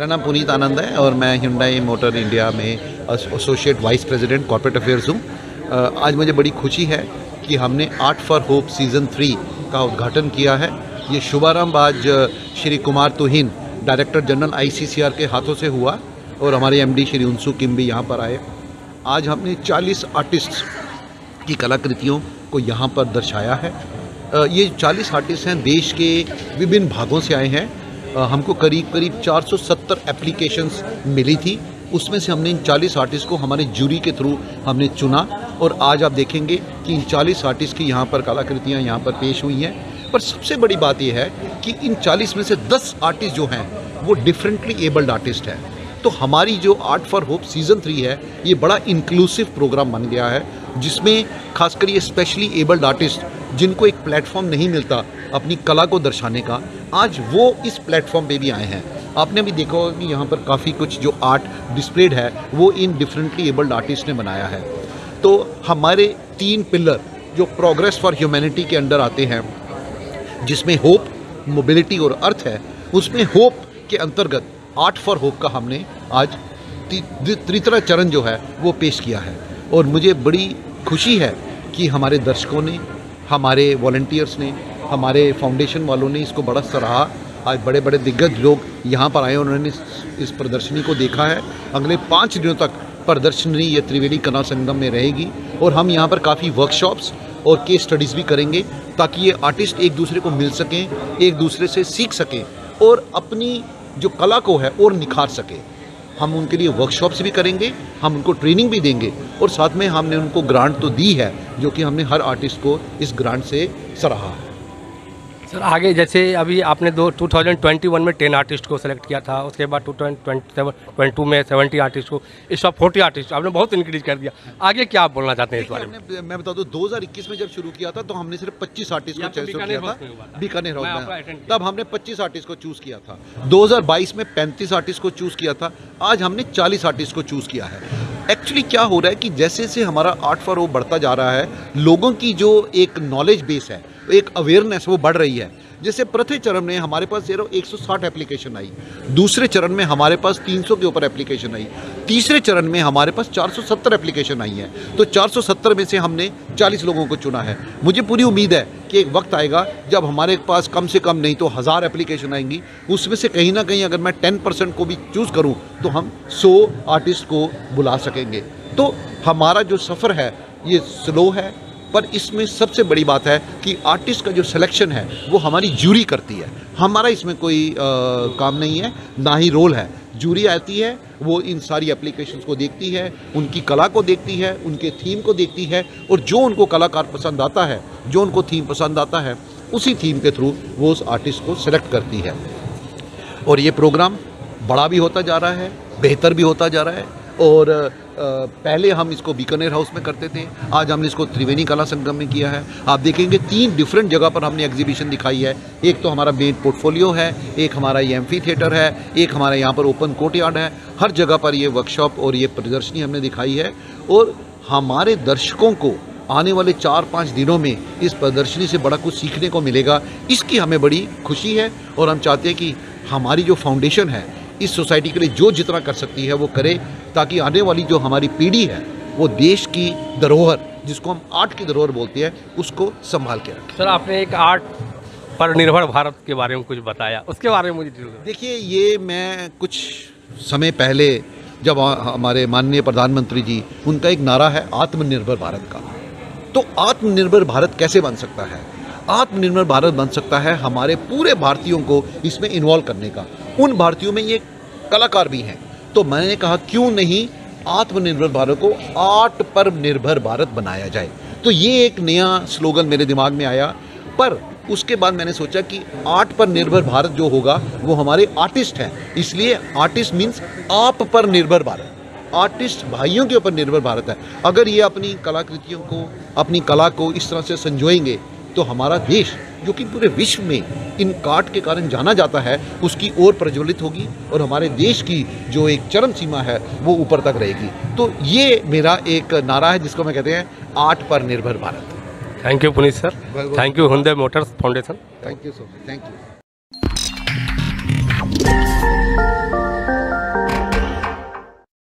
मेरा नाम पुनीत आनंद है और मैं Hyundai मोटर इंडिया में associate vice president corporate affairs हूँ। आज मुझे बड़ी खुशी है कि हमने आर्ट फॉर होप सीज़न 3 का उद्घाटन किया है। ये शुभारंभ आज श्री कुमार तुहिन डायरेक्टर जनरल ICCR के हाथों से हुआ और हमारे MD श्री उनसू किम भी यहाँ पर आए। आज हमने 40 आर्टिस्ट्स की कलाकृतियों को यहाँ पर दर्शाया है। ये 40 आर्टिस्ट हैं, देश के विभिन्न भागों से आए हैं। हमको करीब 470 एप्लीकेशंस मिली थी, उसमें से हमने इन 40 आर्टिस्ट को हमारे जूरी के थ्रू हमने चुना और आज आप देखेंगे कि इन 40 आर्टिस्ट की यहाँ पर कलाकृतियाँ यहाँ पर पेश हुई हैं। पर सबसे बड़ी बात यह है कि इन 40 में से 10 आर्टिस्ट जो हैं वो डिफरेंटली एबल्ड आर्टिस्ट हैं। तो हमारी जो आर्ट फॉर होप सीज़न 3 है ये बड़ा इंक्लूसिव प्रोग्राम बन गया है, जिसमें खासकर ये स्पेशली एबल्ड आर्टिस्ट जिनको एक प्लेटफॉर्म नहीं मिलता अपनी कला को दर्शाने का, आज वो इस प्लेटफॉर्म पे भी आए हैं। आपने भी देखा होगा कि यहाँ पर काफ़ी कुछ जो आर्ट डिस्प्लेड है वो इन डिफरेंटली एबल्ड आर्टिस्ट ने बनाया है। तो हमारे 3 पिलर जो प्रोग्रेस फॉर ह्यूमैनिटी के अंडर आते हैं, जिसमें होप, मोबिलिटी और अर्थ है, उसमें होप के अंतर्गत आर्ट फॉर होप का हमने आज तीसरा चरण जो है वो पेश किया है। और मुझे बड़ी खुशी है कि हमारे दर्शकों ने, हमारे वॉलंटियर्स ने, हमारे फाउंडेशन वालों ने इसको बड़ा सराहा। आज बड़े बड़े दिग्गज लोग यहाँ पर आए, उन्होंने इस प्रदर्शनी को देखा है। अगले 5 दिनों तक प्रदर्शनी ये त्रिवेणी कला संगम में रहेगी और हम यहाँ पर काफ़ी वर्कशॉप्स और केस स्टडीज़ भी करेंगे ताकि ये आर्टिस्ट एक दूसरे को मिल सकें, एक दूसरे से सीख सकें और अपनी जो कला को है और निखार सके। हम उनके लिए वर्कशॉप्स भी करेंगे, हम उनको ट्रेनिंग भी देंगे और साथ में हमने उनको ग्रांट तो दी है, जो कि हमने हर आर्टिस्ट को इस ग्रांट से सराहा। सर आगे जैसे अभी आपने 2021 में 10 आर्टिस्ट को सेलेक्ट किया था, उसके बाद 2022 में 70 आर्टिस्ट को, इस बार 40 आर्टिस्ट आपने बहुत इंक्रीज कर दिया। आगे क्या आप बोलना चाहते हैं इस बारे में? मैं बता दूं, 2021 में जब शुरू किया था तो हमने सिर्फ 25 आर्टिस्ट को चूज किया था, बीकानेर हाउस में। तब हमने 25 आर्टिस्ट को चूज किया था। 2022 में 35 आर्टिस्ट को चूज किया था। आज हमने 40 आर्टिस्ट को चूज किया है। एक्चुअली क्या हो रहा है कि जैसे जैसे हमारा आर्ट फॉर होप बढ़ता जा रहा है, लोगों की जो एक नॉलेज बेस है, एक अवेयरनेस वो बढ़ रही है। जैसे प्रथम चरण में हमारे पास 160 एप्लीकेशन आई, दूसरे चरण में हमारे पास 300 के ऊपर एप्लीकेशन आई, तीसरे चरण में हमारे पास 470 एप्लीकेशन आई है। तो 470 में से हमने 40 लोगों को चुना है। मुझे पूरी उम्मीद है कि एक वक्त आएगा जब हमारे पास कम से कम नहीं तो 1000 एप्लीकेशन आएंगी, उसमें से कहीं ना कहीं अगर मैं 10% को भी चूज़ करूँ तो हम 100 आर्टिस्ट को बुला सकेंगे। तो हमारा जो सफ़र है ये स्लो है, पर इसमें सबसे बड़ी बात है कि आर्टिस्ट का जो सिलेक्शन है वो हमारी जूरी करती है। हमारा इसमें कोई काम नहीं है, ना ही रोल है। जूरी आती है, वो इन सारी एप्लीकेशंस को देखती है, उनकी कला को देखती है, उनके थीम को देखती है और जो उनको कलाकार पसंद आता है, जो उनको थीम पसंद आता है, उसी थीम के थ्रू वो उस आर्टिस्ट को सिलेक्ट करती है। और ये प्रोग्राम बड़ा भी होता जा रहा है, बेहतर भी होता जा रहा है। और पहले हम इसको बीकानेर हाउस में करते थे, आज हमने इसको त्रिवेणी कला संगम में किया है। आप देखेंगे 3 डिफरेंट जगह पर हमने एग्जीबिशन दिखाई है। एक तो हमारा मेन पोर्टफोलियो है, एक हमारा ये एम्फी थिएटर है, एक हमारा यहाँ पर ओपन कोर्टयार्ड है। हर जगह पर ये वर्कशॉप और ये प्रदर्शनी हमने दिखाई है और हमारे दर्शकों को आने वाले 4-5 दिनों में इस प्रदर्शनी से बड़ा कुछ सीखने को मिलेगा। इसकी हमें बड़ी खुशी है और हम चाहते हैं कि हमारी जो फाउंडेशन है इस सोसाइटी के लिए जो जितना कर सकती है वो करे, ताकि आने वाली जो हमारी पीढ़ी है वो देश की धरोहर, जिसको हम आर्ट की धरोहर बोलते हैं, उसको संभाल के रखें। सर आपने एक आर्ट पर निर्भर भारत के बारे में कुछ बताया, उसके बारे में मुझे देखिए, ये मैं कुछ समय पहले जब हमारे माननीय प्रधानमंत्री जी, उनका एक नारा है आत्मनिर्भर भारत का। तो आत्मनिर्भर भारत कैसे बन सकता है? आत्मनिर्भर भारत बन सकता है हमारे पूरे भारतीयों को इसमें इन्वॉल्व करने का। उन भारतीयों में ये कलाकार भी हैं, तो मैंने कहा क्यों नहीं आत्मनिर्भर भारत को आर्ट पर निर्भर भारत बनाया जाए। तो ये एक नया स्लोगन मेरे दिमाग में आया। पर उसके बाद मैंने सोचा कि आर्ट पर निर्भर भारत जो होगा वो हमारे आर्टिस्ट हैं, इसलिए आर्टिस्ट मीन्स आप पर निर्भर भारत, आर्टिस्ट भाइयों के ऊपर निर्भर भारत है। अगर ये अपनी कलाकृतियों को, अपनी कला को इस तरह से संजोएंगे तो हमारा देश, जो कि पूरे विश्व में इन काट के कारण जाना जाता है, उसकी ओर प्रज्वलित होगी और हमारे देश की जो एक चरम सीमा है वो ऊपर तक रहेगी। तो ये मेरा एक नारा है जिसको मैं कहते हैं आर्ट पर निर्भर Bharat. Thank you Puneet sir, thank you Hyundai Motors foundation. Thank you so much, thank you.